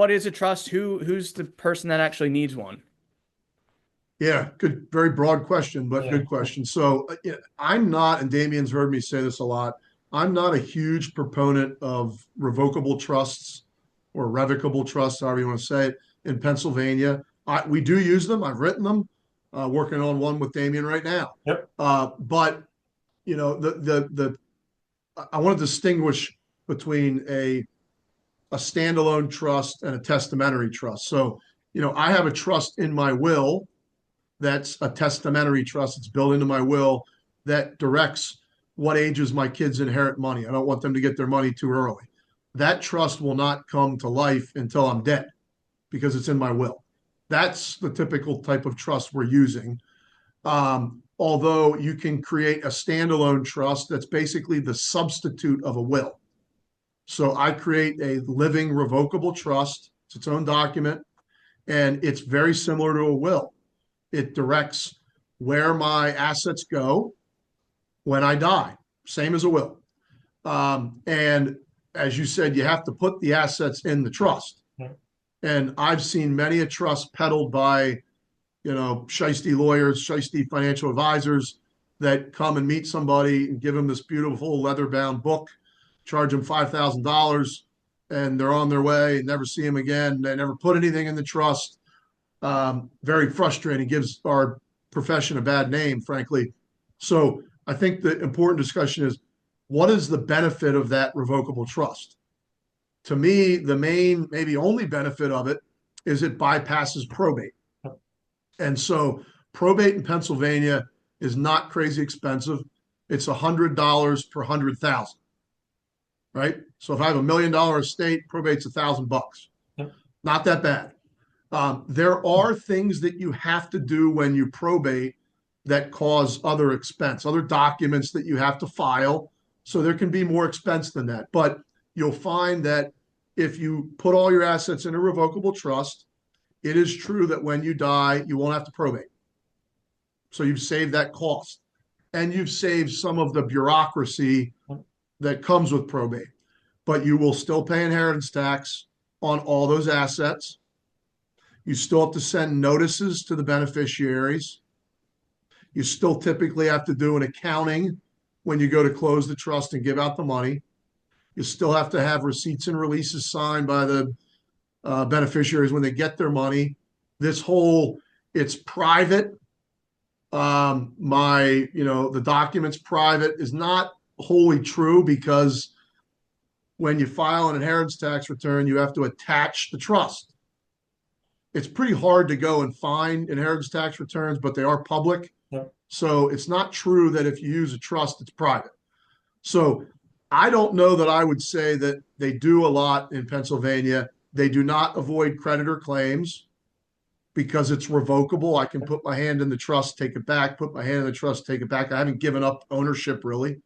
what is a trust? Who's the person that actually needs one? Yeah, good, very broad question, but Yeah. good question. So I'm not, and Damien's heard me say this a lot, I'm not a huge proponent of revocable trusts or revocable trusts, however you want to say it, in Pennsylvania. We do use them. I've written them, working on one with Damien right now. Yep. But I want to distinguish between a standalone trust and a testamentary trust. So, I have a trust in my will that's a testamentary trust. It's built into my will that directs what ages my kids inherit money. I don't want them to get their money too early. That trust will not come to life until I'm dead because it's in my will. That's the typical type of trust we're using. Although you can create a standalone trust that's basically the substitute of a will. So I create a living revocable trust. It's its own document, and it's very similar to a will. It directs where my assets go when I die, same as a will. And as you said, you have to put the assets in the trust. Yeah. And I've seen many a trust peddled by, shiesty lawyers, shiesty financial advisors that come and meet somebody and give them this beautiful leather-bound book, charge them $5,000, and they're on their way and never see them again. They never put anything in the trust. Very frustrating, gives our profession a bad name, frankly. So I think the important discussion is, what is the benefit of that revocable trust? To me, the main, maybe only benefit of it is it bypasses probate. And so probate in Pennsylvania is not crazy expensive. It's $100 per 100,000, right? So if I have $1 million estate, probate's $1,000. Yep. Not that bad. There are things that you have to do when you probate that cause other expense, other documents that you have to file. So there can be more expense than that. But you'll find that if you put all your assets in a revocable trust, it is true that when you die, you won't have to probate. So you've saved that cost. And you've saved some of the bureaucracy that comes with probate. But you will still pay inheritance tax on all those assets. You still have to send notices to the beneficiaries. You still typically have to do an accounting when you go to close the trust and give out the money. You still have to have receipts and releases signed by the beneficiaries when they get their money. It's private. The document's private is not wholly true, because when you file an inheritance tax return, you have to attach the trust. It's pretty hard to go and find inheritance tax returns, but they are public. Yep. So it's not true that if you use a trust, it's private. So I don't know that I would say that they do a lot in Pennsylvania. They do not avoid creditor claims because it's revocable. I can put my hand in the trust, take it back, put my hand in the trust, take it back. I haven't given up ownership, really.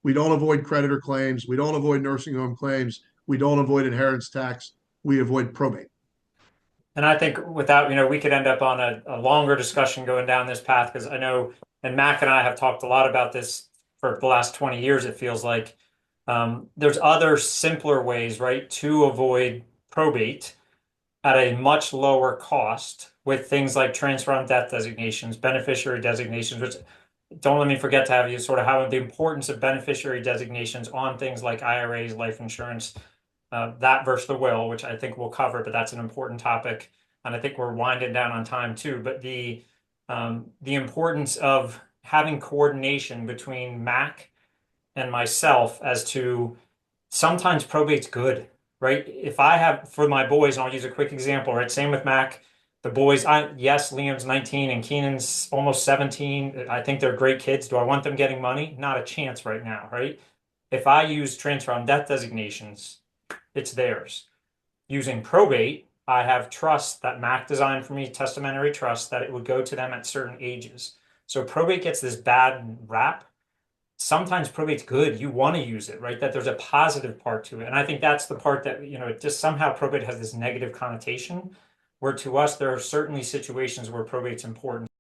We don't avoid creditor claims. We don't avoid nursing home claims. We don't avoid inheritance tax. We avoid probate. And I think without, we could end up on a longer discussion going down this path, because I know, and Mac and I have talked a lot about this for the last 20 years, it feels like. There's other simpler ways, right, to avoid probate at a much lower cost with things like transfer on death designations, beneficiary designations, which don't let me forget to have you sort of how the importance of beneficiary designations on things like IRAs, life insurance, that versus the will, which I think we'll cover, but that's an important topic. And I think we're winding down on time too. But the importance of having coordination between Mac and myself as to sometimes probate's good, right? If I have, for my boys, and I'll use a quick example, right? Same with Mac. The boys, yes, Liam's 19 and Keenan's almost 17. I think they're great kids. Do I want them getting money? Not a chance right now, right? If I use transfer on death designations, it's theirs. Using probate, I have trust that Mac designed for me, testamentary trust, that it would go to them at certain ages. So probate gets this bad rap. Sometimes probate's good. You want to use it, right? That there's a positive part to it. And I think that's the part that, it just somehow probate has this negative connotation, where to us, there are certainly situations where probate's important.